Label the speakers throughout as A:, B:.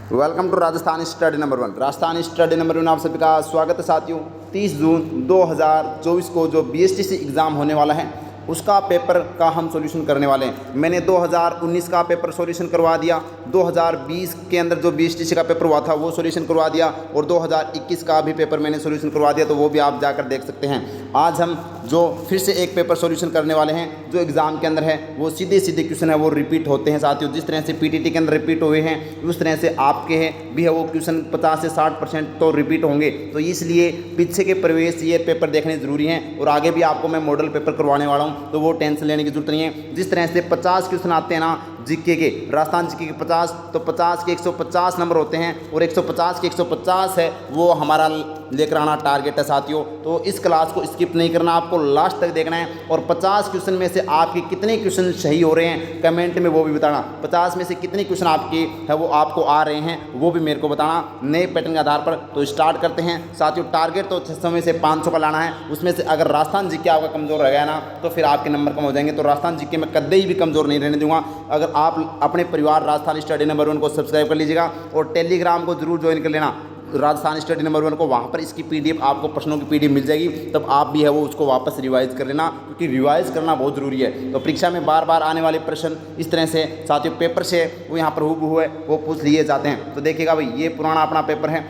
A: Welcome to Rajasthan study number 1। Rajasthan study number 1 आप सभी का स्वागत है साथियों। 30 जून 2024 को जो बीएसटीसी एग्ज़ाम होने वाला है उसका पेपर का हम सॉल्यूशन करने वाले हैं। मैंने 2019 का पेपर सॉल्यूशन करवा दिया, 2020 के अंदर जो बीएसटीसी का पेपर हुआ था वो सॉल्यूशन करवा दिया और 2021 का भी पेपर मैंने सॉल्यूशन करवा दिया, तो वो भी आप जाकर देख सकते हैं। आज हम जो फिर से एक पेपर सॉल्यूशन करने वाले हैं जो एग्ज़ाम के अंदर है, वो सीधे सीधे क्वेश्चन है वो रिपीट होते हैं साथियों। जिस तरह से पीटीटी के अंदर रिपीट हुए हैं उस तरह से आपके हैं भी है वो क्वेश्चन 50 से 60% तो रिपीट होंगे, तो इसलिए पीछे के प्रवेश ये पेपर देखने ज़रूरी हैं। और आगे भी आपको मैं मॉडल पेपर करवाने वाला हूँ, तो वो टेंशन लेने की जरूरत नहीं है। जिस तरह से 50 क्वेश्चन आते हैं ना जीके के, राजस्थान जीके के 50, तो 50 के 150 नंबर होते हैं और 150 के 150 है वो हमारा लेकर आना टारगेट है साथियों। तो इस क्लास को स्किप नहीं करना, आपको लास्ट तक देखना है। और 50 क्वेश्चन में से आपके कितने क्वेश्चन सही हो रहे हैं कमेंट में वो भी बताना। 50 में से कितने क्वेश्चन आपके है वो आपको आ रहे हैं वो भी मेरे को बताना नए पैटर्न के आधार पर। तो स्टार्ट करते हैं साथियों। टारगेट तो 600 में से 500 का लाना है। उसमें से अगर राजस्थान जीके आपका कमज़ोर रह गया ना तो फिर आपके नंबर कम हो जाएंगे। तो राजस्थान जीके में कभी भी कमज़ोर नहीं रहने दूंगा। अगर आप अपने परिवार राजस्थान स्टडी नंबर 1 को सब्सक्राइब कर लीजिएगा और टेलीग्राम को जरूर ज्वाइन कर लेना राजस्थान स्टडी नंबर 1 को। वहाँ पर इसकी पीडीएफ आपको प्रश्नों की पीडीएफ मिल जाएगी, तब आप भी है वो उसको वापस रिवाइज कर लेना, क्योंकि रिवाइज करना बहुत ज़रूरी है। तो परीक्षा में बार बार आने वाले प्रश्न इस तरह से साथियों पेपर से वो यहाँ पर हूबहू है वो पूछ लिए जाते हैं। तो देखिएगा भाई ये पुराना अपना पेपर है,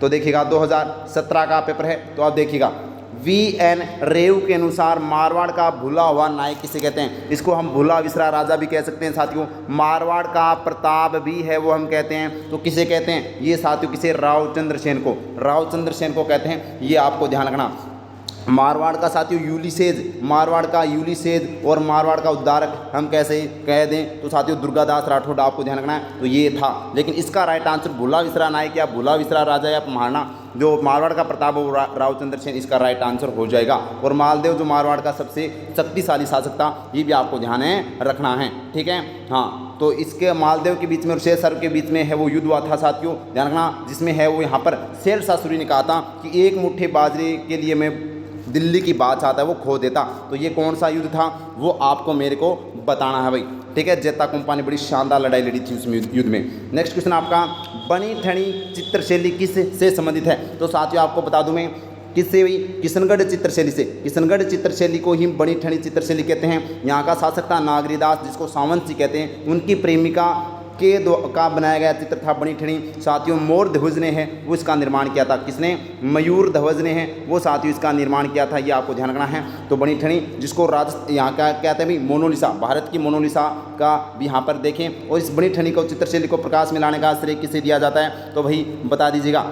A: तो देखिएगा 2017 का पेपर है। तो आप देखिएगा VN रेव के अनुसार मारवाड़ का भूला हुआ नायक किसे कहते हैं? इसको हम भूला विसरा राजा भी कह सकते हैं साथियों। मारवाड़ का प्रताप भी है वो हम कहते हैं। तो किसे कहते हैं ये साथियों? किसे? रावचंद्र सेन को, रावचंद्र सेन को कहते हैं। ये आपको ध्यान रखना। मारवाड़ का साथियों यूलिसेज, मारवाड़ का यूलिसेज और मारवाड़ का उद्धारक हम कैसे कह दें तो साथियों दुर्गादास राठौड़, आपको ध्यान रखना है। तो ये था, लेकिन इसका राइट आंसर भूला विसरा नायक या भूला विसरा राजा या महाराणा जो मारवाड़ का प्रताप वो रावचंद्र सेन इसका राइट आंसर हो जाएगा। और मालदेव जो मारवाड़ का सबसे शक्तिशाली शासक था, ये भी आपको ध्यान रखना है, ठीक है। हाँ, तो इसके मालदेव के बीच में और शेरशाह के बीच में है वो युद्ध हुआ था साथियों, ध्यान रखना, जिसमें है वो यहाँ पर शेरशाह सूरी ने कहा था कि एक मुट्ठी बाजरे के लिए मैं दिल्ली की बात चाहता है वो खो देता। तो ये कौन सा युद्ध था वो आपको मेरे को बताना है भाई, ठीक है। जेता कुंपा ने बड़ी शानदार लड़ाई लड़ी थी उस युद्ध में। नेक्स्ट क्वेश्चन आपका, बनी ठनी चित्रशैली किस से संबंधित है? तो साथियों आपको बता दूं मैं किससे हुई? किशनगढ़ चित्रशैली से। किशनगढ़ चित्रशैली को ही बनी ठनी चित्रशैली कहते हैं। यहाँ का शासक था नागरीदास, जिसको सावंत जी कहते हैं। उनकी प्रेमिका के का बनाया गया चित्र था बनी ठनी। साथियों मोर ध्वज ने है वो इसका निर्माण किया था। किसने? मयूर ध्वज ने है वो साथियों इसका निर्माण किया था, ये आपको ध्यान रखना है। तो बनी ठनी जिसको यहाँ का कहते हैं भाई मोनालिसा, भारत की मोनालिसा का भी यहाँ पर देखें। और इस बनी ठनी को चित्रशैली को प्रकाश में लाने का श्रेय किसे दिया जाता है? तो भाई बता दीजिएगा,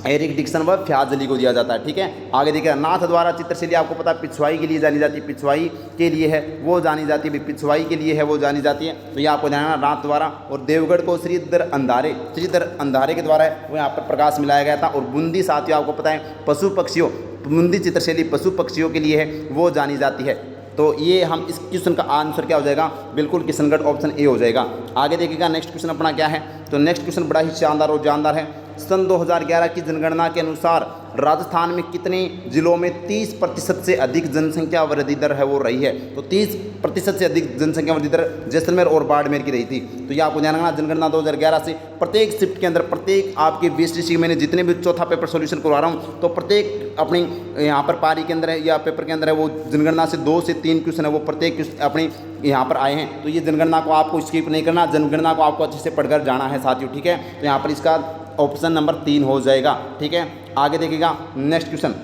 A: एरिक डिक्सन व फ्याज अली को दिया जाता है, ठीक है। आगे देखिए नाथ द्वारा चित्रशैली आपको पता है पिछवाई के लिए जानी जाती है, पिछवाई के लिए है वो जानी जाती है, पिछवाई के लिए है वो जानी जाती है। तो ये आपको ध्यान रखना नाथ द्वारा। और देवगढ़ को श्रीधर अंधारे के द्वारा है वो यहाँ पर प्रकाश मिलाया गया था। और बूंदी साथियों आपको पता है पशु पक्षियों, बूंदी चित्रशैली पशु पक्षियों के लिए है वो जानी जाती है। तो ये हम इस क्वेश्चन का आंसर क्या हो जाएगा? बिल्कुल किशनगढ़ ऑप्शन ए हो जाएगा। आगे देखिएगा नेक्स्ट क्वेश्चन अपना क्या है? तो नेक्स्ट क्वेश्चन बड़ा ही शानदार और जानदार है। सन 2011 की जनगणना के अनुसार राजस्थान में कितने जिलों में 30% से अधिक जनसंख्या वृद्धि दर है वो रही है? तो 30% से अधिक जनसंख्या वृद्धि दर जैसलमेर और बाड़मेर की रही थी। तो ये आपको ध्यान रखना, जनगणना 2011 से प्रत्येक शिफ्ट के अंदर प्रत्येक आपके बीएसटीसी मैंने जितने भी चौथा पेपर सॉल्यूशन करवा रहा हूँ तो प्रत्येक अपनी यहाँ पर पारी के अंदर है या पेपर के अंदर है वो जनगणना से 2 से 3 क्वेश्चन है वो प्रत्येक अपनी यहाँ पर आए हैं। तो ये जनगणना को आपको स्किप नहीं करना, जनगणना को आपको अच्छे से पढ़कर जाना है साथियों, ठीक है। तो यहाँ पर इसका ऑप्शन नंबर 3 हो जाएगा, ठीक है। आगे देखिएगा नेक्स्ट क्वेश्चन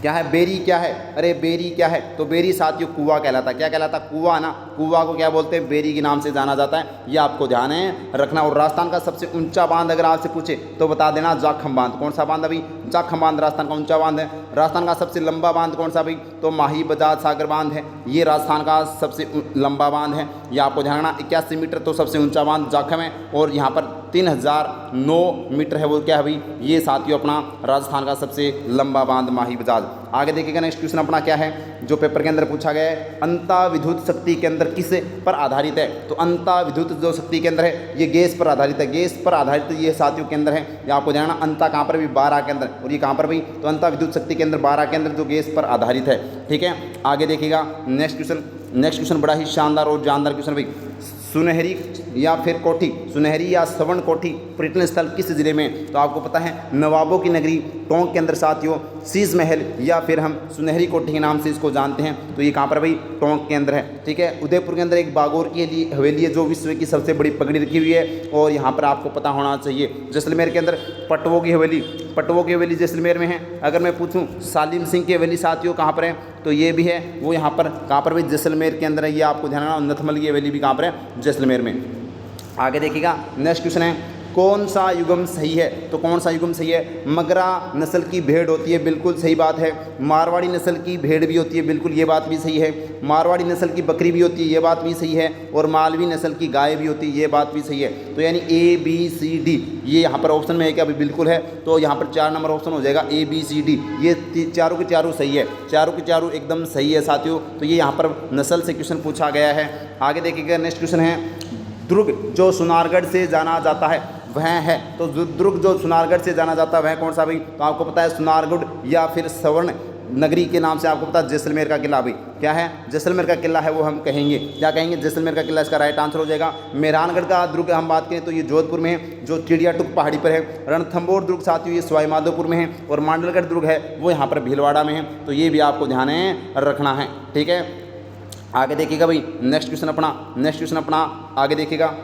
A: क्या है? बेरी क्या है? अरे बेरी क्या है? तो बेरी साथियों कुआ कहलाता है। क्या कहलाता? कुआ ना। कुआ को क्या बोलते हैं? बेरी के नाम से जाना जाता है, ये आपको ध्यान रखना। और राजस्थान का सबसे ऊंचा बांध अगर आपसे पूछे तो बता देना जाखम बांध। कौन सा बांध अभी? जाखम बांध राजस्थान का ऊंचा बांध है। राजस्थान का सबसे लंबा बांध कौन सा भाई? तो माही बजाज सागर बांध है, ये राजस्थान का सबसे लंबा बांध है, ये आपको ध्यान रखना। 81 मीटर तो सबसे ऊंचा बांध जाखम है। और यहाँ पर 3009 मीटर है वो क्या है भाई? ये साथियों अपना राजस्थान का सबसे लंबा बांध माही बजाज। आगे देखिएगा नेक्स्ट क्वेश्चन अपना क्या है जो पेपर के अंदर पूछा गया है, अंता विद्युत शक्ति केंद्र किस पर आधारित है? तो अंता विद्युत जो शक्ति केंद्र है ये गैस पर आधारित है, गैस पर आधारित ये साथियों केंद्र है। ये आपको जानना अंता कहाँ पर भी 12 केंद्र, और ये कहाँ पर भी? तो अंता विद्युत शक्ति केंद्र 12 केंद्र जो गैस पर आधारित है, ठीक है। आगे देखिएगा नेक्स्ट क्वेश्चन बड़ा ही शानदार और जानदार क्वेश्चन भाई। सुनहरी या फिर कोठी, सुनहरी या स्वर्ण कोठी पर्यटन स्थल किस जिले में? तो आपको पता है नवाबों की नगरी टोंक के अंदर साथियों शीश महल या फिर हम सुनहरी कोठी के नाम से इसको जानते हैं। तो ये कहाँ पर भाई? टोंक के अंदर है। ठीक है, उदयपुर के अंदर एक बागोर की हवेली है जो विश्व की सबसे बड़ी पगड़ी रखी हुई है और यहाँ पर आपको पता होना चाहिए। जैसलमेर के अंदर पटवों की हवेली जैसलमेर में है। अगर मैं पूछूँ सालिम सिंह की हवेली साथियों कहाँ पर है? तो ये भी है, वो यहाँ पर कहाँ पर भाई? जैसलमेर के अंदर है। ये आपको ध्यान रखना। नथमल की हवेली भी कहाँ पर है? जैसलमेर में। आगे देखिएगा नेक्स्ट क्वेश्चन है कौन सा युग्म सही है? तो कौन सा युग्म सही है? मगरा नस्ल की भेड़ होती है, बिल्कुल सही बात है। मारवाड़ी नस्ल की भेड़ भी होती है, बिल्कुल ये बात भी सही है। मारवाड़ी नस्ल की बकरी भी होती है, ये बात भी सही है। और मालवी नस्ल की गाय भी होती है, ये बात भी सही है। तो यानी ABCD ये यहाँ पर ऑप्शन में है क्या? अभी बिल्कुल है। तो यहाँ पर 4 नंबर ऑप्शन हो जाएगा ABCD। ये चारों के चारों सही है, चारों के चारों एकदम सही है साथियों। तो ये यहाँ पर नस्ल से क्वेश्चन पूछा गया है। आगे देखिएगा नेक्स्ट क्वेश्चन है दुर्ग जो सुनारगढ़ से जाना जाता है वह है? तो दुर्ग जो सुनारगढ़ से जाना जाता है वह कौन सा भाई? तो आपको पता है सुनारगढ़ या फिर स्वर्ण नगरी के नाम से आपको पता है जैसलमेर का किला भाई क्या है? जैसलमेर का किला है वो हम कहेंगे, क्या कहेंगे? जैसलमेर का किला इसका राइट आंसर हो जाएगा। मेहरानगढ़ का दुर्ग हम बात करें तो ये जोधपुर में है जो चिड़ियाटुक पहाड़ी पर है। रणथंबोर दुर्ग साथियों ये सवाई माधोपुर में है। और मांडलगढ़ दुर्ग है वो यहाँ पर भीलवाड़ा में है। तो ये भी आपको ध्यान रखना है। ठीक है, आगे देखिएगा भाई नेक्स्ट क्वेश्चन अपना आगे देखिएगा।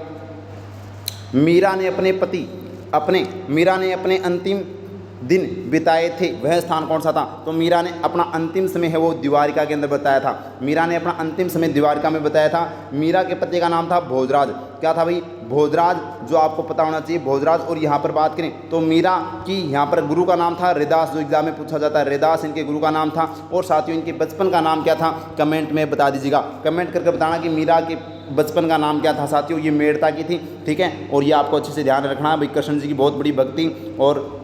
A: मीरा ने अपने अंतिम दिन बिताए थे वह स्थान कौन सा था? तो मीरा ने अपना अंतिम समय है वो द्वारिका के अंदर बताया था। मीरा ने अपना अंतिम समय द्वारिका में बताया था। मीरा के पति का नाम था भोजराज। क्या था भाई? भोजराज, जो आपको पता होना चाहिए भोजराज। और यहाँ पर बात करें तो मीरा की यहाँ पर गुरु का नाम था रैदास, जो एग्जाम में पूछा जाता है। रैदास इनके गुरु का नाम था। और साथियों इनके बचपन का नाम क्या था? कमेंट में बता दीजिएगा, कमेंट करके बताना कि मीरा के बचपन का नाम क्या था साथियों। ये मेड़ता की थी। ठीक है, और ये आपको अच्छे से ध्यान रखना है भाई। कृष्ण जी की बहुत बड़ी भक्ति। और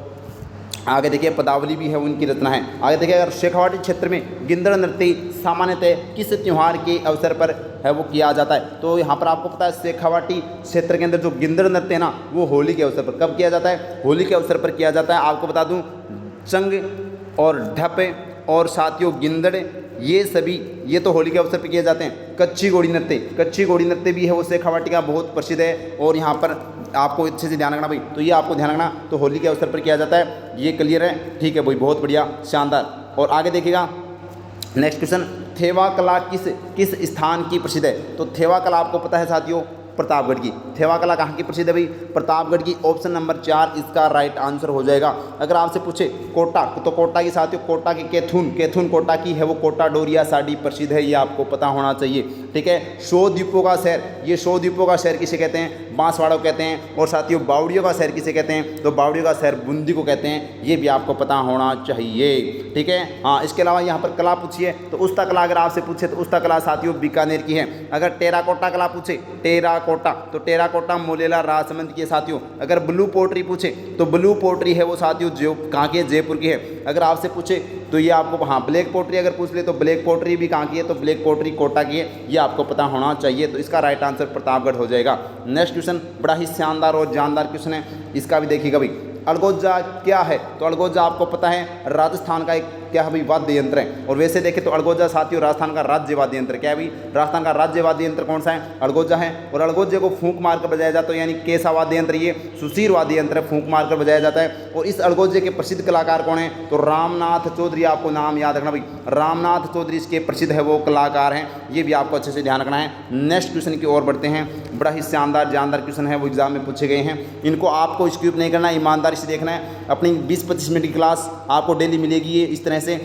A: आगे देखिए पदावली भी है उनकी रचना है। आगे देखिए अगर शेखावाटी क्षेत्र में गिंदड़ नृत्य सामान्यतः किस त्यौहार के अवसर पर है वो किया जाता है? तो यहाँ पर आपको पता है शेखावाटी क्षेत्र के अंदर जो गिंदड़ नृत्य है ना वो होली के अवसर पर। कब किया जाता है? होली के अवसर पर किया जाता है। आपको बता दूँ चंग और ढप और साथियों गिंदड़ ये तो होली के अवसर पर किए जाते हैं। कच्ची घोड़ी नृत्य भी है वो शेखावाटी का बहुत प्रसिद्ध है। और यहाँ पर आपको अच्छे से ध्यान रखना भाई। तो ये आपको ध्यान रखना, तो होली के अवसर पर किया जाता है। ये क्लियर है? ठीक है भाई, बहुत बढ़िया, शानदार। और आगे देखिएगा नेक्स्ट क्वेश्चन, थेवा कला किस स्थान की प्रसिद्ध है? तो थेवा कला आपको पता है साथियों प्रतापगढ़ की। थेवा कला कहाँ की प्रसिद्ध है भाई? प्रतापगढ़ की। ऑप्शन नंबर 4 इसका राइट आंसर हो जाएगा। अगर आपसे पूछे कोटा, तो कोटा की साथियों कोटा की केथुन कोटा की है वो कोटा डोरिया साड़ी प्रसिद्ध है, ये आपको पता होना चाहिए। ठीक है, 100 द्वीपों का शहर, ये 100 द्वीपों का शहर किसे कहते हैं? बांसवाड़ा को कहते हैं। और साथियों बावड़ियों का शहर किसे कहते हैं? तो बावड़ियों का शहर बूंदी को कहते हैं, ये भी आपको पता होना चाहिए। ठीक है, हाँ, इसके अलावा यहाँ पर कला पूछिए तो उस्ता कला अगर आपसे पूछे तो उस्ता कला साथियों बीकानेर की है। अगर टेराकोटा कला पूछे तो टेराकोटा मोलेला राजसमंद की है साथियों। अगर ब्लू पोट्री पूछे तो ब्लू पोट्री है वो साथियों जो कहाँ की है? जयपुर की है। अगर आपसे पूछे तो ये आपको, हाँ, ब्लैक पोट्री अगर पूछ ले तो ब्लैक पोट्री भी कहाँ की है? तो ब्लैक पोट्री कोटा की है, ये आपको पता होना चाहिए। तो इसका राइट आंसर प्रतापगढ़ हो जाएगा। नेक्स्ट क्वेश्चन बड़ा ही शानदार और जानदार क्वेश्चन है, इसका भी देखिएगा भाई। अलगोजा क्या है? तो अलगोजा आपको पता है राजस्थान का एक क्या है भाई? वाद्य यंत्र है। और वैसे देखें तो अलगोजा साथियों राजस्थान का राज्य वाद्य यंत्र क्या है भाई? राजस्थान का राज्य वाद्य यंत्र कौन सा है? अलगोजा है। और अलगोजे को फूंक मारकर बजाया जाता है, यानी कैसा वाद्य यंत्र? ये सुशीर वाद्य यंत्र है, फूंक मारकर बजाया जाता है। और इस अलगोजे के प्रसिद्ध कलाकार कौन है? तो रामनाथ चौधरी, आपको नाम याद रखना भाई। रामनाथ चौधरी इसके प्रसिद्ध है वो कलाकार हैं, ये भी आपको अच्छे से ध्यान रखना है। नेक्स्ट क्वेश्चन की ओर बढ़ते हैं। बड़ा ही शानदार जानदार क्वेश्चन है, वो एग्जाम में पूछे गए हैं। इनको आपको स्किप नहीं करना, ईमानदारी से देखना है। अपनी 20-25 मिनट की क्लास आपको डेली मिलेगी ये इस तरह से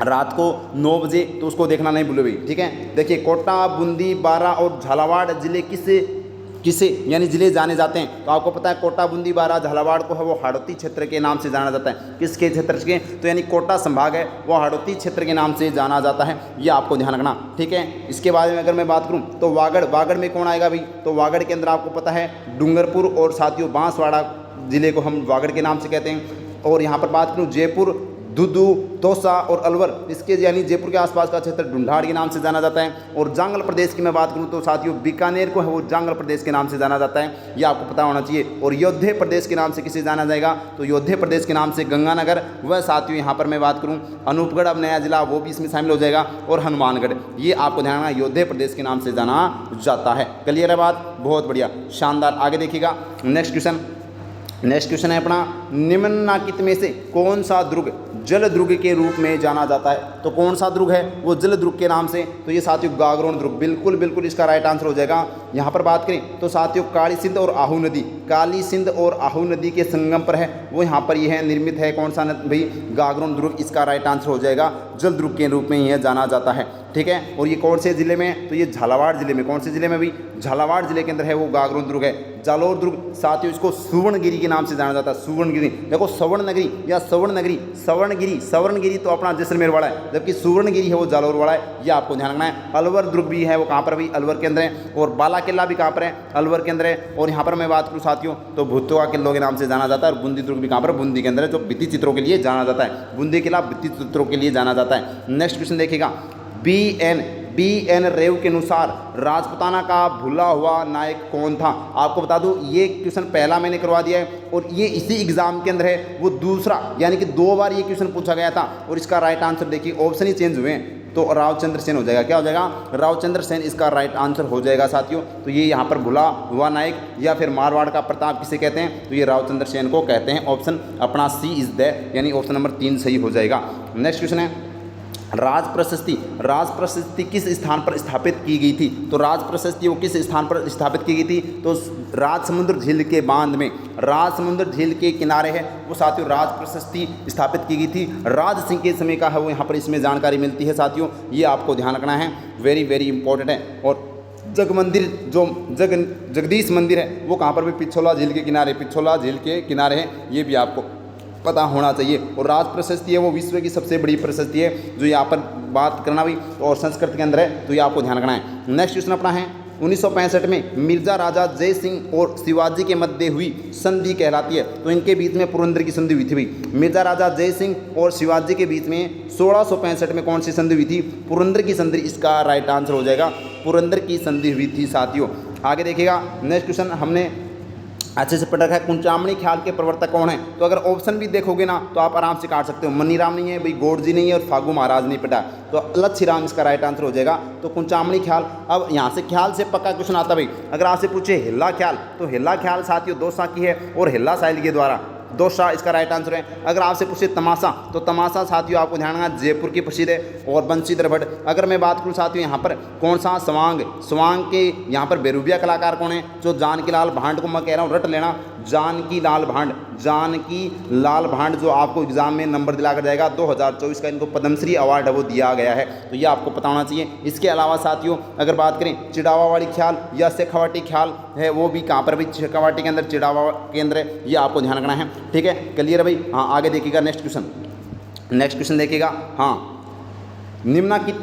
A: रात को 9 बजे, तो उसको देखना नहीं भूलो भाई। ठीक है, देखिए कोटा, बूंदी, बारा और झालावाड़ जिले किसे यानी जिले जाने जाते हैं? तो आपको पता है कोटा, बूंदी, बारा, झालावाड़ को है वो हाड़ौती क्षेत्र के नाम से जाना जाता है। किसके क्षेत्र के? तो यानी कोटा संभाग है वो हाड़ौती क्षेत्र के नाम से जाना जाता है, ये आपको ध्यान रखना। ठीक है, इसके बाद में अगर मैं बात करूं तो वागड़ में कौन आएगा भाई? तो वागड़ के अंदर आपको पता है डूंगरपुर और साथियों बांसवाड़ा जिले को हम वागड़ के नाम से कहते हैं। और यहाँ पर बात करूँ जयपुर, दुदू, तोसा और अलवर, इसके यानी जयपुर के आसपास का क्षेत्र ढूंढाड़ के नाम से जाना जाता है। और जांगल प्रदेश की मैं बात करूं तो साथियों बीकानेर को है वो जांगल प्रदेश के नाम से जाना जाता है, ये आपको पता होना चाहिए। और योधे प्रदेश के नाम से किसे जाना जाएगा, तो योधे प्रदेश के नाम से गंगानगर। वह साथियों यहाँ पर मैं बात करूँ अनूपगढ़ अब नया जिला वो भी इसमें शामिल हो जाएगा, और हनुमानगढ़, ये आपको ध्यान रखना योधे प्रदेश के नाम से जाना जाता है। क्लियर है बात, बहुत बढ़िया, शानदार। आगे देखिएगा नेक्स्ट क्वेश्चन है अपना, निम्नलिखित में से कौन सा दुर्ग जल दुर्ग के रूप में जाना जाता है। तो कौन सा दुर्ग है वो जल दुर्ग के नाम से, तो ये साथियों गागरोन दुर्ग, बिल्कुल इसका राइट आंसर हो जाएगा। यहाँ पर बात करें तो साथियों काली सिंध और आहू नदी, काली सिंध और आहू नदी के संगम पर है वो यहाँ पर यह निर्मित है। कौन सा भाई, गागरोन दुर्ग, इसका राइट आंसर हो जाएगा। जल दुर्ग के रूप में यह जाना जाता है, ठीक है। और ये कौन से जिले में, तो ये झालावाड़ जिले में, कौन से जिले में भाई, झालावाड़ जिले के अंदर है वो गागरोन दुर्ग है। जालोर दुर्ग साथियों इसको सुवर्णगिरी के नाम से जाना जाता है, सुवर्णगिरी। देखो सवर्णनगरी या सवर्णनगरी, सवर्णगिरी तो अपना जैसलमेर वाला है, जबकि सुवर्णगिरी है वो जालोर वाला है, ये आपको ध्यान रखना है। अलवर दुर्ग भी है वो कहाँ पर भाई, अलवर के अंदर है। और बाला किला भी कहाँ पर है, अलवर के अंदर है। और यहाँ पर मैं बात करूँ साथियों तो भुतवा किलों के नाम से जाना जाता है। और बूंदी दुर्ग भी कहाँ पर, बूंदी के अंदर है, जो भित्ति चित्रों के लिए जाना जाता है। बूंदी किला भित्ति चित्रों के लिए जाना जाता है। नेक्स्ट क्वेश्चन देखिएगा, बी एन रेव के अनुसार राजपूताना का भूला हुआ नायक कौन था। आपको बता दूं ये क्वेश्चन पहला मैंने करवा दिया है, और ये इसी एग्जाम के अंदर है वो दूसरा, यानी कि 2 बार ये क्वेश्चन पूछा गया था। और इसका राइट आंसर देखिए, ऑप्शन ही चेंज हुए हैं, तो रावचंद्र सेन हो जाएगा। क्या हो जाएगा, रावचंद्र सेन इसका राइट आंसर हो जाएगा साथियों। तो ये यहाँ पर भूला हुआ नायक या फिर मारवाड़ का प्रताप किसे कहते हैं, तो ये रावचंद्र सेन को कहते हैं। ऑप्शन अपना सी इज द, यानी ऑप्शन नंबर 3 सही हो जाएगा। नेक्स्ट क्वेश्चन है, राज प्रशस्ति किस स्थान पर स्थापित की गई थी। तो राज प्रशस्ति वो किस स्थान पर स्थापित की गई थी, तो राजसमुंद्र झील के बांध में, राजसमुंद्र झील के किनारे है वो साथियों राज प्रशस्ति स्थापित की गई थी। राज सिंह के समय का है वो यहाँ पर इसमें जानकारी मिलती है साथियों, ये आपको ध्यान रखना है, वेरी इंपॉर्टेंट है। और जग मंदिर जो जगदीश मंदिर है वो कहाँ पर भी पिछोला झील के किनारे है, ये भी आपको पता होना चाहिए। और राज प्रशस्ति है वो विश्व की सबसे बड़ी प्रशस्ति है, जो यहाँ पर बात करना भी और संस्कृत के अंदर है, तो ये आपको ध्यान रखना है। नेक्स्ट क्वेश्चन अपना है, 1965 में मिर्जा राजा जय सिंह और शिवाजी के मध्य हुई संधि कहलाती है। तो इनके बीच में पुरंदर की संधि हुई थी भाई, मिर्जा राजा जय सिंह और शिवाजी के बीच में 1665 में कौन सी संधि हुई थी, पुरंदर की संधि, इसका राइट आंसर हो जाएगा। पुरंदर की संधि हुई थी साथियों। आगे देखिएगा, नेक्स्ट क्वेश्चन हमने अच्छे से पढ़ रखा है, कुंचामणी ख्याल के प्रवर्तक कौन है। तो अगर ऑप्शन भी देखोगे ना तो आप आराम से काट सकते हो, मनीराम नहीं है भाई, गोडजी नहीं है, और फागू महाराज नहीं पटा, तो लच्छीराम इसका राइट आंसर हो जाएगा। तो कुंचामणी ख्याल, अब यहाँ से ख्याल से पक्का क्वेश्चन आता भाई। अगर आपसे पूछे हिल्ला ख्याल, तो हिल्ला ख्याल साथियों दोसा की है और हिल्ला साइल के द्वारा, दोसा इसका राइट आंसर है। अगर आपसे पूछे तमाशा, तो तमाशा साथियों आपको ध्यान रखना जयपुर की प्रसिद्ध है, और बंशीधर भट्ट। अगर मैं बात करूँ साथियों यहाँ पर कौन सा, स्वांग के यहाँ पर बेरूबिया कलाकार कौन है, जो जानकी लाल भांड को मैं कह रहा हूँ रट लेना, जानकी लाल भांड जो आपको एग्जाम में नंबर दिला कर जाएगा। 2024 का इनको पद्मश्री अवार्ड है वो दिया गया है, तो ये आपको पता होना चाहिए। इसके अलावा साथियों अगर बात करें चिड़ावावाड़ी ख्याल या शेखावाटी ख्याल है, वो भी कहाँ पर भी, शेखावाटी के अंदर, चिड़ावा के अंदर है, ये आपको ध्यान रखना है, ठीक है। क्लियर है भाई। हाँ आगे देखिएगा, नेक्स्ट क्वेश्चन देखिएगा। हाँ, निम्नलिखित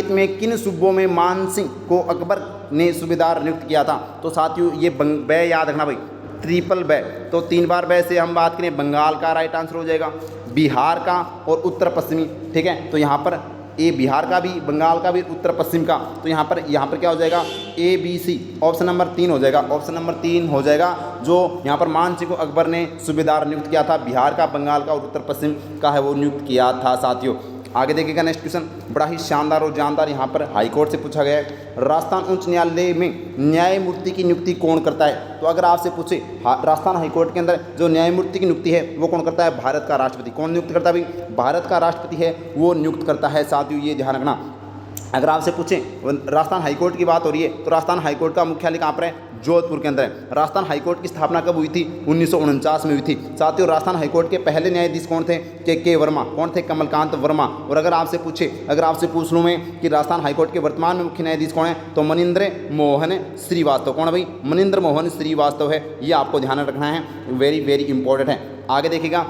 A: में किन सूबों में मान सिंह को अकबर ने सूबेदार नियुक्त किया था। तो साथियों ये बै याद रखना भाई, ट्रिपल बै, तो 3 बार बै से हम बात करें, बंगाल का राइट आंसर हो जाएगा, बिहार का और उत्तर पश्चिमी, ठीक है। तो यहाँ पर ए बिहार का भी, बंगाल का भी, उत्तर पश्चिम का, तो यहाँ पर क्या हो जाएगा, ABC, ऑप्शन नंबर 3 हो जाएगा। ऑप्शन नंबर 3 हो जाएगा, जो यहाँ पर मान सिंह को अकबर ने सूबेदार नियुक्त किया था, बिहार का, बंगाल का और उत्तर पश्चिम का है वो नियुक्त किया था साथियों। आगे देखिएगा, नेक्स्ट क्वेश्चन बड़ा ही शानदार और जानदार यहाँ पर हाईकोर्ट से पूछा गया है। राजस्थान उच्च न्यायालय में न्यायमूर्ति की नियुक्ति कौन करता है। तो अगर आपसे पूछे राजस्थान हाईकोर्ट के अंदर जो न्यायमूर्ति की नियुक्ति है वो कौन करता है, भारत का राष्ट्रपति। कौन नियुक्त करता है भाई, भारत का राष्ट्रपति है वो नियुक्त करता है साथियों, ये ध्यान रखना। अगर आपसे पूछें राजस्थान हाईकोर्ट की बात हो रही है, तो राजस्थान हाईकोर्ट का मुख्यालय कहाँ पर है, जोधपुर के अंदर है। राजस्थान हाईकोर्ट की स्थापना कब हुई थी, 1949 में हुई थी साथियों। राजस्थान हाईकोर्ट के पहले न्यायाधीश कौन थे, के वर्मा। कौन थे, कमलकांत वर्मा। और अगर आपसे पूछ लूँ मैं कि राजस्थान हाईकोर्ट के वर्तमान में मुख्य न्यायाधीश कौन है, तो मनिंद्र मोहन श्रीवास्तव। कौन है भाई, मनिंद्र मोहन श्रीवास्तव है, ये आपको ध्यान रखना है, वेरी इंपॉर्टेंट है। आगे देखिएगा,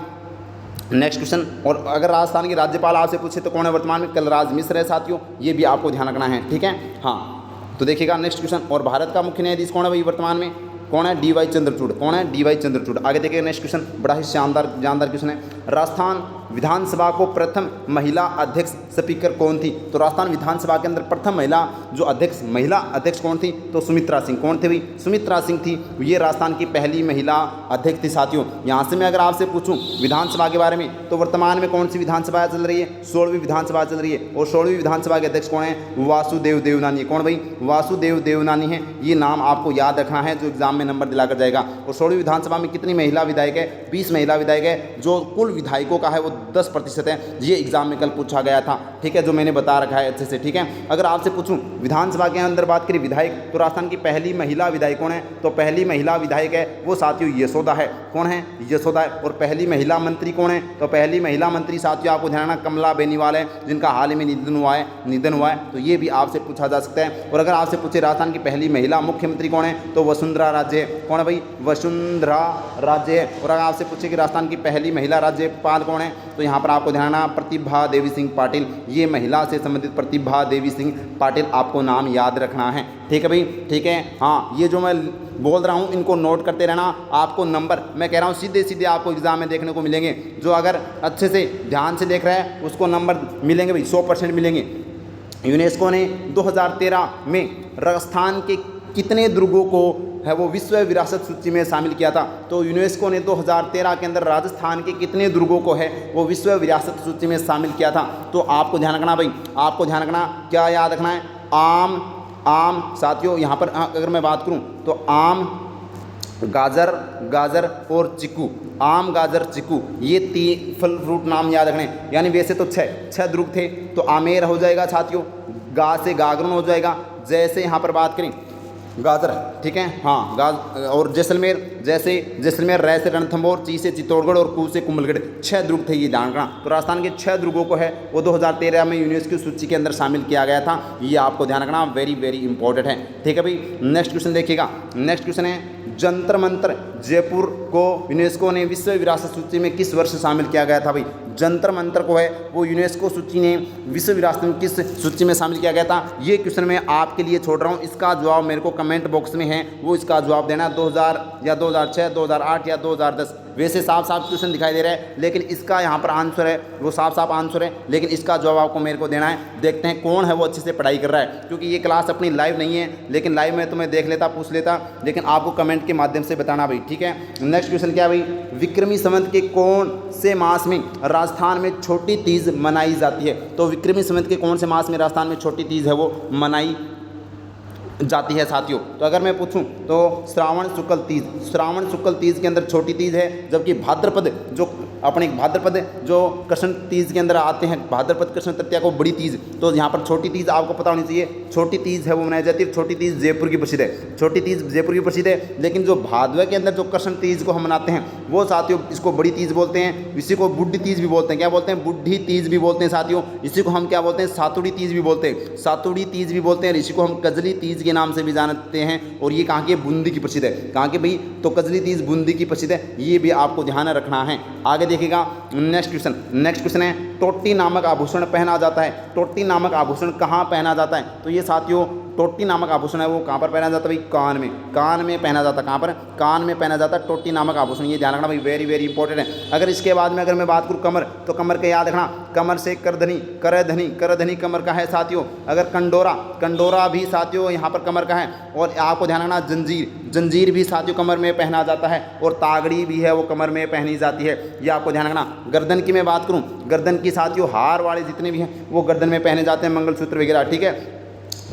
A: नेक्स्ट क्वेश्चन। और अगर राजस्थान के राज्यपाल आपसे पूछे तो कौन है वर्तमान में, कलराज मिश्र है साथियों, ये भी आपको ध्यान रखना है, ठीक है। हाँ तो देखिएगा नेक्स्ट क्वेश्चन, और भारत का मुख्य न्यायाधीश कौन है भाई वर्तमान में, कौन है? डी वाई चंद्रचूड़। कौन है? डी वाई चंद्रचूड़। आगे देखिए नेक्स्ट क्वेश्चन, बड़ा ही शानदार जानदार क्वेश्चन है। राजस्थान विधानसभा को प्रथम महिला अध्यक्ष स्पीकर कौन थी? तो राजस्थान विधानसभा के अंदर प्रथम महिला जो अध्यक्ष, महिला अध्यक्ष कौन थी? तो सुमित्रा सिंह। कौन थे भाई? सुमित्रा सिंह थी। ये राजस्थान की पहली महिला अध्यक्ष थी साथियों। यहाँ से मैं अगर आपसे पूछूं विधानसभा के बारे में, तो वर्तमान में कौन सी विधानसभा चल रही है? 16वीं विधानसभा चल रही है। और 16वीं विधानसभा के अध्यक्ष कौन है? वासुदेव देवनानी। कौन भाई? वासुदेव देवनानी है। ये नाम आपको याद रखना है, जो एग्जाम में नंबर दिलाकर जाएगा। और 16वीं विधानसभा में कितनी महिला विधायक है? 20 महिला विधायक है। जो कुल विधायकों का है वो 10% है। ये एग्जाम में कल पूछा गया था, ठीक है, जो मैंने बता रखा है अच्छे से, ठीक है। अगर आपसे पूछूं विधानसभा के अंदर बात करें विधायक, तो राजस्थान की पहली महिला विधायक कौन है? तो पहली महिला विधायक है वो साथियों यशोदा है। कौन है? यशोदा है। और पहली महिला मंत्री कौन है? तो पहली महिला मंत्री साथियों आपको ध्यान रखना कमला बेनीवाल है, जिनका हाल ही में निधन हुआ है। तो ये भी आपसे पूछा जा सकता है। और अगर आपसे पूछे राजस्थान की पहली महिला मुख्यमंत्री कौन है? तो वसुंधरा राजे है। कौन है भाई? वसुंधरा राजे है। और अगर आपसे पूछे कि राजस्थान की पहली महिला राज्यपाल कौन है, तो यहाँ पर आपको ध्यान रखना प्रतिभा देवी सिंह पाटिल। ये महिला से संबंधित प्रतिभा देवी सिंह पाटिल आपको नाम याद रखना है, ठीक है भाई, ठीक है। हाँ, ये जो मैं बोल रहा हूँ इनको नोट करते रहना। आपको नंबर मैं कह रहा हूँ सीधे सीधे आपको एग्जाम में देखने को मिलेंगे। जो अगर अच्छे से ध्यान से देख रहा है उसको नंबर मिलेंगे भाई, 100% मिलेंगे। यूनेस्को ने 2013 में राजस्थान के कितने दुर्गों को है वो विश्व विरासत सूची में शामिल किया था? तो यूनेस्को ने 2013 के अंदर राजस्थान के कितने दुर्गों को है वो विश्व विरासत सूची में शामिल किया था? तो आपको ध्यान रखना भाई, आपको ध्यान रखना, क्या याद रखना है? आम साथियों, यहाँ पर अगर मैं बात करूँ तो आम, गाजर और चिक्कू। आम, गाजर, चिक्कू, ये 3 फल फ्रूट नाम याद रखने। यानी वैसे तो 6 दुर्ग थे, तो आमेर हो जाएगा साथियों, गा से गागरन हो जाएगा। जैसे यहाँ पर बात करें गाजर, ठीक है, हाँ, और जैसलमेर, जैसे जैसलमेर, रै से रणथंभौर, ची से चित्तौड़गढ़ और कू से कुंभलगढ़। 6 दुर्ग थे ये ध्यान रखना। तो राजस्थान के 6 दुर्गों को है वो 2013 में यूनेस्को सूची के अंदर शामिल किया गया था। ये आपको ध्यान रखना, वेरी वेरी इंपॉर्टेंट है, ठीक है भाई। नेक्स्ट क्वेश्चन देखिएगा। नेक्स्ट क्वेश्चन है जंतर मंतर जयपुर को यूनेस्को ने विश्व विरासत सूची में किस वर्ष शामिल किया गया था भाई? जंतर मंतर को है वो यूनेस्को सूची ने विश्व विरासत में किस सूची में शामिल किया गया था? ये क्वेश्चन मैं आपके लिए छोड़ रहा हूँ। इसका जवाब मेरे को कमेंट बॉक्स में है, वो इसका जवाब देना। 2000 या 2006, 2008 या 2010। वैसे साफ साफ क्वेश्चन दिखाई दे रहा है, लेकिन इसका यहाँ पर आंसर है वो साफ साफ आंसर है, लेकिन इसका जवाब आपको मेरे को देना है। देखते हैं कौन है वो अच्छे से पढ़ाई कर रहा है, क्योंकि ये क्लास अपनी लाइव नहीं है, लेकिन लाइव में तो मैं देख लेता, पूछ लेता, लेकिन आपको कमेंट के माध्यम से बताना भाई, ठीक है। नेक्स्ट क्वेश्चन क्या भाई? विक्रमी संवत के कौन से मास में राजस्थान में छोटी तीज मनाई जाती है? तो विक्रमी संवत के कौन से मास में राजस्थान में छोटी तीज है वो मनाई जाती है साथियों? तो अगर मैं पूछूं तो श्रावण शुक्ल तीज, श्रावण शुक्ल तीज के अंदर छोटी तीज है, जबकि भाद्रपद जो अपने भाद्रपद जो कृष्ण तीज के अंदर आते हैं, भाद्रपद कृष्ण तृतीया को बड़ी तीज, तो यहाँ पर छोटी तीज आपको पता होनी चाहिए। छोटी तीज है वो मनाई जाती है। छोटी तीज जयपुर की प्रसिद्ध है, छोटी तीज जयपुर की प्रसिद्ध है। लेकिन जो भादवा के अंदर जो कृष्ण तीज को हम मनाते हैं वो साथियों इसको बड़ी तीज बोलते हैं। इसी को बुढ़ी तीज भी बोलते हैं। क्या बोलते हैं? बुढ़ी तीज भी बोलते हैं साथियों। इसी को हम क्या बोलते हैं? सातुड़ी तीज भी बोलते हैं, सातुड़ी तीज भी बोलते हैं। इसी को हम कजली तीज के नाम से भी जानते हैं। और ये कहाँ की? बूंदी की प्रसिद्ध है। कहाँ की भाई? तो कजली तीज बूंदी की प्रसिद्ध है। ये भी आपको ध्यान रखना है। आगे देखिएगा नेक्स्ट क्वेश्चन है टोटी नामक आभूषण पहना जाता है। टोटी नामक आभूषण कहाँ पहना जाता है? तो ये साथियों टोटी नामक आभूषण है वो कहाँ पर पहना जाता है भाई? कान में, कान में पहना जाता है। कहाँ पर? कान में पहना जाता है टोटी नामक आभूषण। ये ध्यान रखना भाई, वेरी वेरी इंपॉर्टेंट है। अगर इसके बाद में अगर मैं बात करूँ कमर, तो कमर के याद रखना, कमर से करधनी, करधनी कमर का है साथियों। अगर कंडोरा, कंडोरा भी साथियों यहाँ पर कमर का है। और आपको ध्यान रखना जंजीर, जंजीर भी साथियों कमर में पहना जाता है। और तागड़ी भी है वो कमर में पहनी जाती है, ये आपको ध्यान रखना। गर्दन की मैं बात करूँ, गर्दन की साथियों हार वाले जितने भी हैं वो गर्दन में पहने जाते हैं, मंगलसूत्र वगैरह, ठीक है।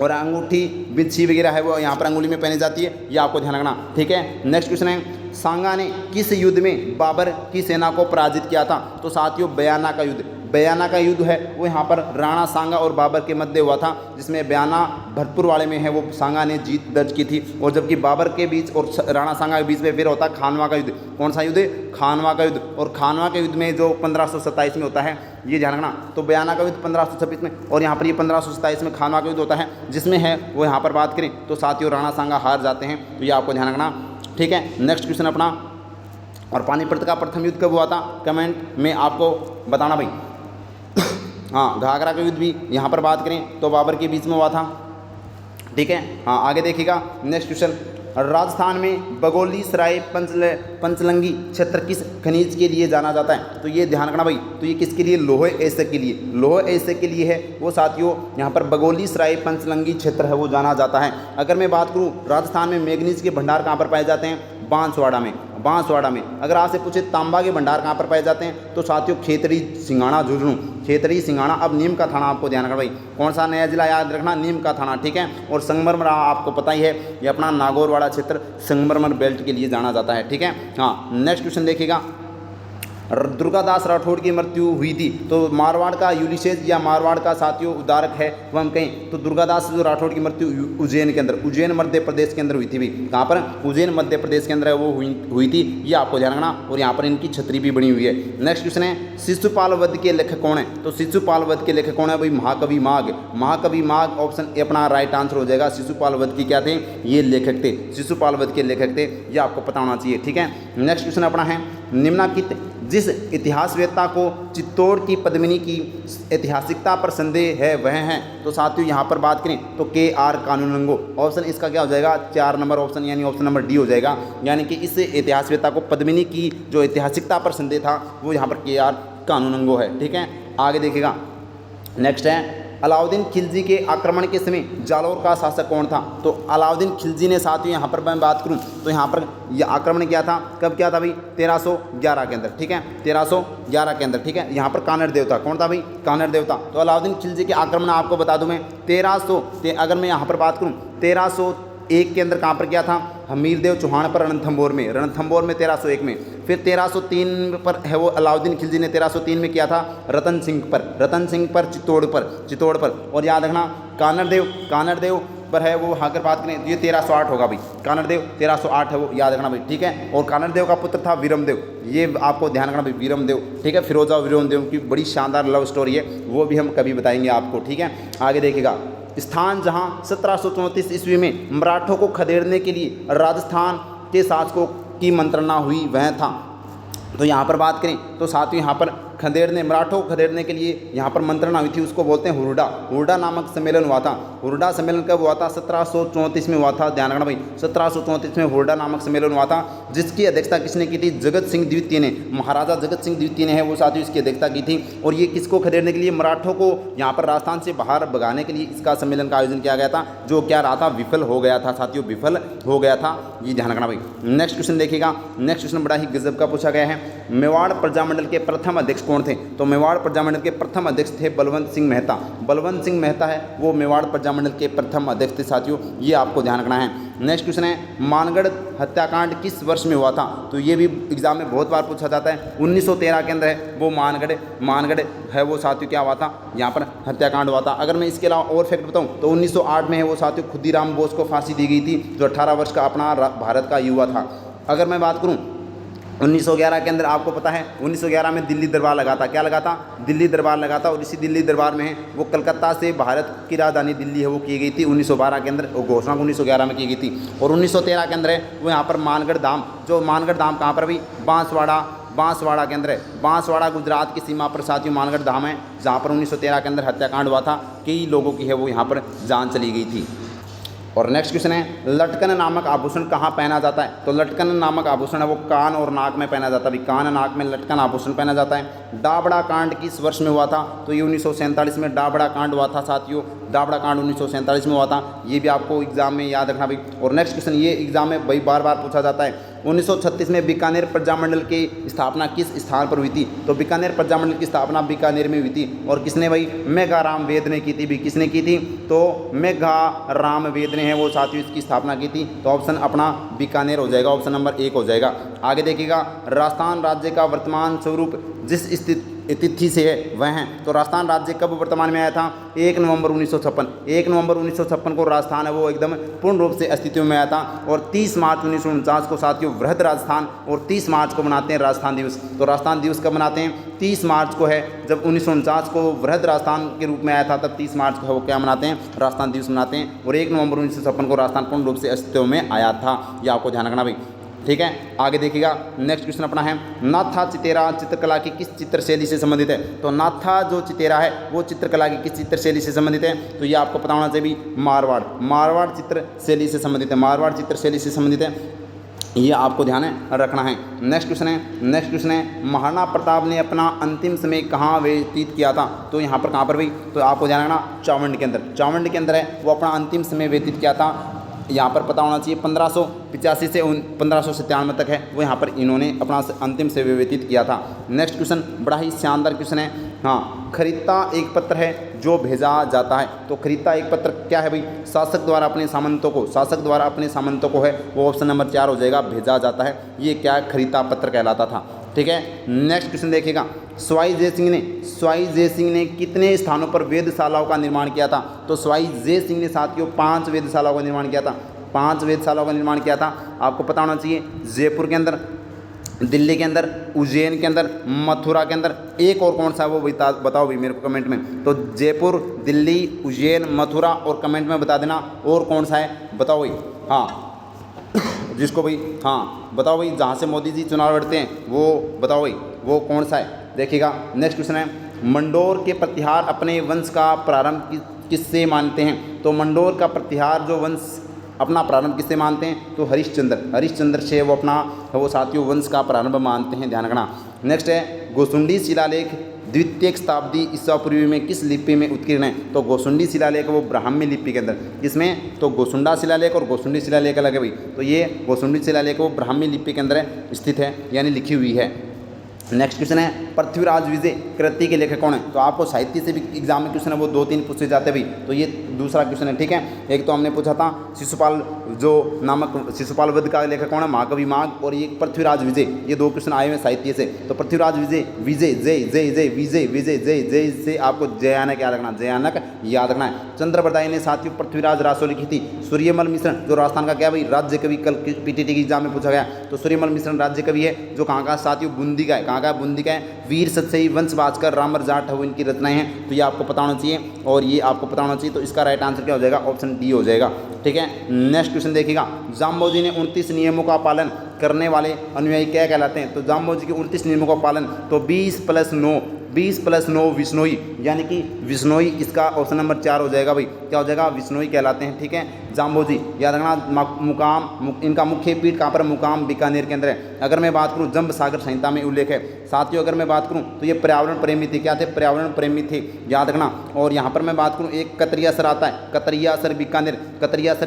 A: और अंगूठी बिच्छी वगैरह है वो यहाँ पर अंगुली में पहनी जाती है, ये आपको ध्यान रखना, ठीक है। नेक्स्ट क्वेश्चन है सांगा ने किस युद्ध में बाबर की सेना को पराजित किया था? तो साथियों बयाना का युद्ध, बयाना का युद्ध है वो यहाँ पर राणा सांगा और बाबर के मध्य हुआ था, जिसमें बयाना भरतपुर वाले में है वो सांगा ने जीत दर्ज की थी। और जबकि बाबर के बीच और राणा सांगा के बीच में फिर होता खानवा का युद्ध। कौन सा युद्ध? खानवा का युद्ध। और खानवा के युद्ध में जो 1527 में होता है, ये ध्यान रखना। तो बयाना का युद्ध 1526 में, और यहाँ पर ये 1527 में खानवा का युद्ध होता है, जिसमें है वो यहाँ पर बात करें तो साथियों राणा सांगा हार जाते हैं, तो ये आपको ध्यान रखना, ठीक है। नेक्स्ट क्वेश्चन अपना, और पानीपत का प्रथम युद्ध कब हुआ था? कमेंट में आपको बताना भाई। हाँ, घाघरा का युद्ध भी यहाँ पर बात करें तो बाबर के बीच में हुआ था, ठीक है। हाँ, आगे देखिएगा नेक्स्ट क्वेश्चन, राजस्थान में बगोली सराय पंचलंगी क्षेत्र किस खनिज के लिए जाना जाता है? तो ये ध्यान रखना भाई, तो ये किसके लिए? लोहे एसे के लिए, लोहे एसे के लिए है वो साथियों। यहाँ पर बगोली सराय पंचलंगी क्षेत्र है वो जाना जाता है। अगर मैं बात करूँ राजस्थान में मैग्नीज के भंडार कहाँ पर पाए जाते हैं? बांसवाड़ा में, बांसवाड़ा में। अगर आपसे पूछे तांबा के भंडार कहाँ पर पाए जाते हैं? तो साथियों खेतड़ी, सिंघाड़ा, झुंझुनू, खेतड़ी, सिंघाड़ा। अब नीम का थाना आपको ध्यान रखना भाई, कौन सा नया जिला याद रखना? नीम का थाना, ठीक है। और संगमरमर आपको पता ही है, ये अपना नागौरवाड़ा क्षेत्र संगमरमर बेल्ट के लिए जाना जाता है, ठीक है। हाँ, नेक्स्ट क्वेश्चन देखिएगा, दुर्गादास राठौड़ की मृत्यु हुई थी, तो मारवाड़ का यूलिसेस या मारवाड़ का साथियों उद्धारक है वो हम कहें तो दुर्गादास जो राठौड़ की मृत्यु उज्जैन के अंदर, उज्जैन मध्य प्रदेश के अंदर हुई थी। भी कहाँ पर? उज्जैन मध्य प्रदेश के अंदर वो हुई थी, ये आपको ध्यान रखना। और यहाँ पर इनकी छतरी भी बनी हुई है। नेक्स्ट क्वेश्चन है, शिशुपाल वध के लेखक कौन है? तो शिशुपाल वध के लेखक कौन है भाई? महाकवि माघ, महाकवि माघ ऑप्शन ए अपना राइट आंसर हो जाएगा। शिशुपाल वध के क्या थे? ये लेखक थे, शिशुपाल वध के लेखक थे, ये आपको पता होना चाहिए, ठीक है। नेक्स्ट क्वेश्चन अपना है, निम्नलिखित जिस इतिहासवेत्ता को चित्तौड़ की पद्मिनी की ऐतिहासिकता पर संदेह है वह हैं? तो साथियों यहाँ पर बात करें तो के.आर. कानूनगो, ऑप्शन इसका क्या हो जाएगा? 4 नंबर ऑप्शन, यानी ऑप्शन नंबर डी हो जाएगा। यानी कि इस इतिहासवेत्ता को पद्मिनी की जो ऐतिहासिकता पर संदेह था वो यहाँ पर के.आर. कानूनगो है, ठीक है। आगे देखिएगा, नेक्स्ट है, अलाउद्दीन खिलजी के आक्रमण के समय जालौर का शासक कौन था? तो अलाउद्दीन खिलजी ने साथियों यहाँ पर मैं बात करूँ तो यहाँ पर यह आक्रमण किया था, कब किया था भाई? 1311 के अंदर, ठीक है, 1311 के अंदर, ठीक है। यहाँ पर कानड़ देवता, कौन था भाई? कानड़ देवता। तो अलाउद्दीन खिलजी के आक्रमण आपको बता दूँ मैं 1300, अगर मैं यहाँ पर बात करूँ 1301 के अंदर कहाँ पर किया था? हमीरदेव चौहान पर रणथंभौर में, 1301 में। फिर 1303 पर है वो अलाउद्दीन खिलजी ने 1303 में किया था रतन सिंह पर, चित्तौड़ पर। और याद रखना कानड़ देव पर है वो, अगर बात करें तो ये 1308 होगा भाई, कानड़ देव 1308 है वो, याद रखना भाई, ठीक है। और कानड़ देव का पुत्र था वीरमदेव, ये आपको ध्यान रखना भाई, वीरमदेव, ठीक है। फिरोजा वीरमदेव की बड़ी शानदार लव स्टोरी है, वो भी हम कभी बताएंगे आपको, ठीक है। आगे देखिएगा, स्थान जहां 1734 ईस्वी में मराठों को खदेड़ने के लिए राजस्थान के शासकों की मंत्रणा हुई वह था? तो यहाँ पर बात करें तो साथियों यहाँ पर मराठों को खदेड़ने के लिए यहाँ पर मंत्रणा हुई थी, उसको बोलते हैं हुरडा नामक सम्मेलन हुआ था। हुरडा सम्मेलन कब हुआ था? 1734 में हुआ था, ध्यान रखना भाई, 1734 में हुरडा नामक सम्मेलन हुआ था, जिसकी अध्यक्षता किसने की थी? जगत सिंह द्वितीय ने, महाराजा जगत सिंह द्वितीय ने है वो साथियों इसकी अध्यक्षता की थी। और ये किसको खदेड़ने के लिए? मराठों को यहाँ पर राजस्थान से बाहर भगाने के लिए इसका सम्मेलन का आयोजन किया गया था, जो क्या रहा था? विफल हो गया था साथियों, विफल हो गया था, ये ध्यान रखना भाई। नेक्स्ट क्वेश्चन देखिएगा, नेक्स्ट क्वेश्चन बड़ा ही गजब का पूछा गया है, मेवाड़ प्रजामंडल के प्रथम अध्यक्ष कौन थे? तो मेवाड़ प्रजामंडल के प्रथम अध्यक्ष थे बलवंत सिंह मेहता। बलवंत सिंह मेहता है वो मेवाड़ प्रजामंडल के प्रथम अध्यक्ष थे साथियों, ये आपको ध्यान रखना है। नेक्स्ट क्वेश्चन है, मानगढ़ हत्याकांड किस वर्ष में हुआ था? तो ये भी एग्जाम में बहुत बार पूछा जाता है। 1913 के अंदर है वो मानगढ़ है वो साथियों क्या हुआ था? यहाँ पर हत्याकांड हुआ था। अगर मैं इसके अलावा और फैक्ट बताऊँ तो 1908 में है वो साथियों खुदीराम बोस को फांसी दी गई थी, जो 18 वर्ष का अपना भारत का युवा था। अगर मैं बात करूँ 1911 के अंदर आपको पता है 1911 में दिल्ली दरबार लगा था, क्या लगा था? दिल्ली दरबार लगा था। और इसी दिल्ली दरबार में है वो कलकत्ता से भारत की राजधानी दिल्ली है वो की गई थी 1912 के अंदर, वो घोषणा 1911 में की गई थी। और 1913 के अंदर है वो यहाँ पर मानगढ़ धाम, जो मानगढ़ धाम कहाँ पर भी? बांसवाड़ा के अंदर है। बांसवाड़ा गुजरात की सीमा पर साथियों मानगढ़ धाम है, जहाँ पर 1913 के अंदर हत्याकांड हुआ था, कई लोगों की है वो यहाँ पर जान चली गई थी। और नेक्स्ट क्वेश्चन है, लटकन नामक आभूषण कहाँ पहना जाता है? तो लटकन नामक आभूषण है वो कान और नाक में पहना जाता है, कान नाक में लटकन आभूषण पहना जाता है। डाबड़ा कांड किस वर्ष में हुआ था? तो ये 1947 में डाबड़ा कांड हुआ था साथियों, डाबड़ा कांड 1947 में हुआ था, ये भी आपको एग्जाम में याद रखना भाई। और नेक्स्ट क्वेश्चन ये एग्जाम में भाई बार पूछा जाता है, 1936 में बीकानेर प्रजामंडल की स्थापना किस स्थान पर हुई थी? तो बीकानेर प्रजामंडल की स्थापना बीकानेर में हुई थी। और किसने भाई? मेघाराम वेद ने की थी। भी किसने की थी? तो मेघाराम वेद ने है वो साथियों इसकी स्थापना की थी। तो ऑप्शन अपना बीकानेर हो जाएगा, ऑप्शन नंबर 1 हो जाएगा। आगे देखिएगा, राजस्थान राज्य का वर्तमान स्वरूप जिस तिथि से है वह है। तो राजस्थान राज्य कब वर्तमान में आया था? 1 नवंबर 1956। 1 नवंबर 1956 को राजस्थान है वो एकदम पूर्ण रूप से अस्तित्व में आया था। और 30 मार्च 1949 को साथियों वृहद राजस्थान, और 30 मार्च को मनाते हैं राजस्थान दिवस। तो राजस्थान दिवस कब मनाते हैं? 30 मार्च को है, जब 1949 को वृहद राजस्थान के रूप में आया था, तब 30 मार्च को है वो क्या मनाते हैं? राजस्थान दिवस मनाते हैं। और 1 नवंबर 1956 को राजस्थान पूर्ण रूप से अस्तित्व में आया था, ये आपको ध्यान रखना भाई। ठीक है। आगे देखिएगा नेक्स्ट क्वेश्चन अपना है, नाथा चितेरा चित्रकला की किस चित्र शैली से संबंधित है। तो नाथा जो चितेरा है वो चित्रकला की किस चित्र शैली से संबंधित है, तो ये आपको पता होना चाहिए मारवाड़ चित्र शैली से संबंधित है, मारवाड़ चित्र शैली से संबंधित है, ये आपको ध्यान रखना है। नेक्स्ट क्वेश्चन है महाराणा प्रताप ने अपना अंतिम समय कहाँ व्यतीत किया था। तो यहाँ पर कहाँ पर भाई, तो आपको ध्यान रखना चावंड के अंदर है वो अपना अंतिम समय व्यतीत किया था। यहाँ पर पता होना चाहिए 1585 से 1597 तक है वो यहाँ पर इन्होंने अपना अंतिम समय व्यतीत किया था। नेक्स्ट क्वेश्चन बड़ा ही शानदार क्वेश्चन है, हाँ, खरीदता एक पत्र है जो भेजा जाता है। तो खरीदता एक पत्र क्या है भाई, शासक द्वारा अपने सामंतों को है, वो ऑप्शन नंबर 4 हो जाएगा, भेजा जाता है। ये क्या खरीदता पत्र कहलाता था, ठीक है। नेक्स्ट क्वेश्चन देखिएगा, स्वाई जय सिंह ने कितने स्थानों पर वेधशालाओं का निर्माण किया था। तो स्वाई जय सिंह ने साथियों 5 वेधशालाओं का निर्माण किया था, 5 वेधशालाओं का निर्माण किया था। आपको पता होना चाहिए जयपुर के अंदर, दिल्ली के अंदर, उज्जैन के अंदर, मथुरा के अंदर, एक और कौन सा है वो बताओ भी मेरे को कमेंट में। तो जयपुर, दिल्ली, उज्जैन, मथुरा और कमेंट में बता देना और कौन सा है बताओ भाई, हाँ जिसको भाई, हाँ बताओ भाई, जहाँ से मोदी जी चुनाव लड़ते हैं वो बताओ भाई वो कौन सा है। देखिएगा नेक्स्ट क्वेश्चन है, मंडोर के प्रतिहार अपने वंश का प्रारंभ किससे मानते हैं। तो मंडोर का प्रतिहार जो वंश अपना प्रारंभ किससे मानते हैं, तो हरिश्चंद्र से वो अपना वो साथियों वंश का प्रारंभ मानते हैं, ध्यान रखना। नेक्स्ट है गोसुंडी शिलालेख द्वितीय शताब्दी ईसा पूर्व में किस लिपि में उत्कीर्ण है। तो गोसुंडी शिलालेख वो ब्राह्मी लिपि के अंदर, किसमें, तो गोसुंडा शिलालेख और गोसुंडी शिलालेख अलग है भाई। तो ये गोसुंडी शिलालेख वो ब्राह्मी लिपि के अंदर स्थित है, यानी लिखी हुई है। नेक्स्ट क्वेश्चन है, पृथ्वीराज विजय कृति के लेखक कौन है। तो आपको साहित्य से भी एग्जाम में क्वेश्चन है वो 2-3 पूछे जाते हैं भाई। तो ये दूसरा क्वेश्चन है, ठीक है। एक तो हमने पूछा था शिशुपाल वध का लेखक कौन है, महाकवि माघ, और ये पृथ्वीराज विजय, ये 2 क्वेश्चन आए हुए साहित्य से। तो पृथ्वीराज विजय से आपको जयानक याद रखना है। चंद्रबरदाई ने साथियों पृथ्वीराज रासो लिखी थी। सूर्यमल मिश्रण जो राजस्थान का क्या भाई राज्य कवि, कल पीटीटी के एग्जाम में पूछा गया। तो सूर्यमल मिश्रण राज्य कवि है, जो कहाँ का साथियों बूंदी का है, बूंदी का है। वीर सतसई, वंश भास्कर, रामर जाट है वो इनकी रचनाएं हैं। तो ये आपको पता होना चाहिए और ये आपको पता होना चाहिए। तो इसका राइट आंसर क्या हो जाएगा, ऑप्शन डी हो जाएगा, ठीक है। नेक्स्ट क्वेश्चन देखिएगा, जाम्बोजी ने 29 नियमों का पालन करने वाले अनुयायी क्या कहलाते हैं। तो जाम्बोजी के 29 नियमों का पालन, तो 20 + 9 विष्णोई, यानी कि विष्णोई, इसका ऑप्शन नंबर 4 हो जाएगा भाई, क्या हो जाएगा, विष्णोई कहलाते हैं, ठीक है। जाम्बोजी याद रखना, मुकाम इनका मुख्य पीठ कहाँ पर, मुकाम बीकानेर के अंदर है। अगर मैं बात करूँ जंब सागर संहिता में उल्लेख है साथियों। अगर मैं बात करूँ तो ये पर्यावरण प्रेमी थे, क्या थे, पर्यावरण प्रेमी थे, याद रखना। और यहाँ पर मैं बात करूँ एक कतरियासर आता है, कतरियासर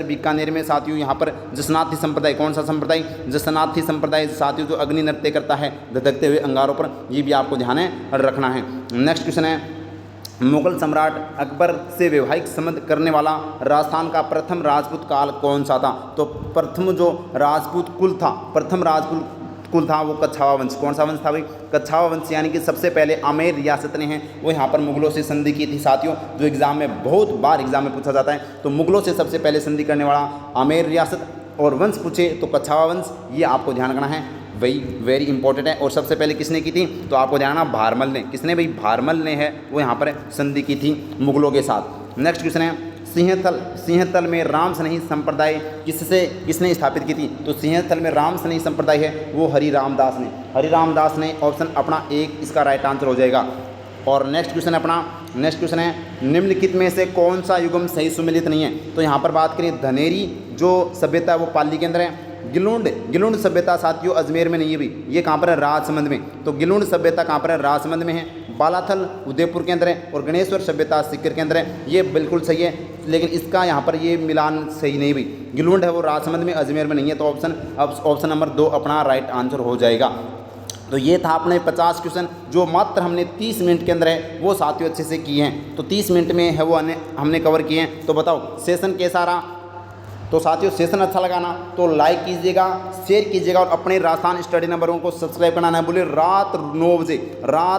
A: बीकानेर में साथियों यहाँ पर जसनाथी संप्रदाय, कौन सा संप्रदाय, जसनाथी संप्रदाय साथियों, जो अग्नि नृत्य करता है धधकते हुए अंगारों पर, ये भी आपको ध्यान रखना है। नेक्स्ट क्वेश्चन है, मुगल सम्राट अकबर से वैवाहिक संबंध करने वाला राजस्थान का प्रथम राजपूत काल कौन सा था। तो प्रथम जो राजपूत कुल था वो कच्छावा वंश, कौन सा वंश था भाई, कच्छावा वंश, यानी कि सबसे पहले आमेर रियासत ने हैं वो यहाँ पर मुगलों से संधि की थी साथियों, जो एग्जाम में बहुत बार एग्जाम में पूछा जाता है। तो मुगलों से सबसे पहले संधि करने वाला आमेर रियासत, और वंश पूछे तो कच्छावा वंश, ये आपको ध्यान रखना है, वही वेरी इंपॉर्टेंट है। और सबसे पहले किसने की थी, तो आपको ध्यान रखना भारमल ने, किसने भाई, भारमल ने है वो यहाँ पर संधि की थी मुगलों के साथ। नेक्स्ट क्वेश्चन है, सिंहतल में राम स्नेही संप्रदाय किसने स्थापित की थी। तो सिंहतल में राम स्नेही संप्रदाय है वो हरिराम दास ने, ऑप्शन अपना 1 इसका राइट आंसर हो जाएगा। और नेक्स्ट क्वेश्चन है, निम्नलिखित में से कौन सा युगम सही सुमेलित नहीं है। तो यहाँ पर बात करें धनेरी जो सभ्यता है वो पाली के अंदर है। गिलुंड सभ्यता साथियों अजमेर में नहीं है भी, ये कहाँ पर है, राजसमंद में। तो गिलुंड सभ्यता कहाँ पर है, राजसमंद में है। बालाथल उदयपुर के अंदर है, और गणेश्वर सभ्यता सीकर के अंदर है, ये बिल्कुल सही है। लेकिन इसका यहाँ पर ये मिलान सही नहीं भी, गिलुंड है वो राजसमंद में, अजमेर में नहीं है। तो ऑप्शन नंबर 2 अपना राइट आंसर हो जाएगा। तो ये था अपने 50 क्वेश्चन जो मात्र हमने 30 मिनट के अंदर है वो साथियों अच्छे से किए हैं। तो 30 मिनट में है वो हमने कवर किए हैं। तो बताओ सेशन कैसा रहा। तो साथियों सेशन अच्छा लगा ना तो लाइक कीजिएगा, शेयर कीजिएगा, और अपने राजस्थान स्टडी नंबरों को सब्सक्राइब करना ना भूलिए। रात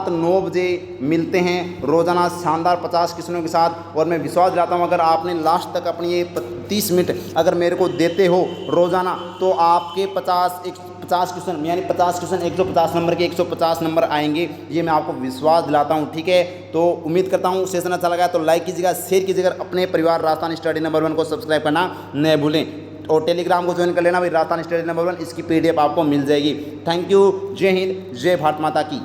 A: 9 बजे मिलते हैं रोज़ाना शानदार 50 क्वेश्चनों के साथ। और मैं विश्वास दिलाता हूँ अगर आपने लास्ट तक अपनी ये 30 मिनट अगर मेरे को देते हो रोज़ाना, तो आपके 50 क्वेश्चन यानी 50 क्वेश्चन 150 नंबर के 150 नंबर आएंगे, ये मैं आपको विश्वास दिलाता हूँ, ठीक है। तो उम्मीद करता हूँ सेशन अच्छा लगा तो लाइक कीजिएगा, शेयर कीजिएगा, अपने परिवार राजस्थान स्टडी नंबर 1 को सब्सक्राइब करना न भूलें। और टेलीग्राम को ज्वाइन कर लेना भाई, राजस्थान स्टडी नंबर 1 इसकी PDF आपको मिल जाएगी। Thank you. जय हिंद, जय भारत माता की।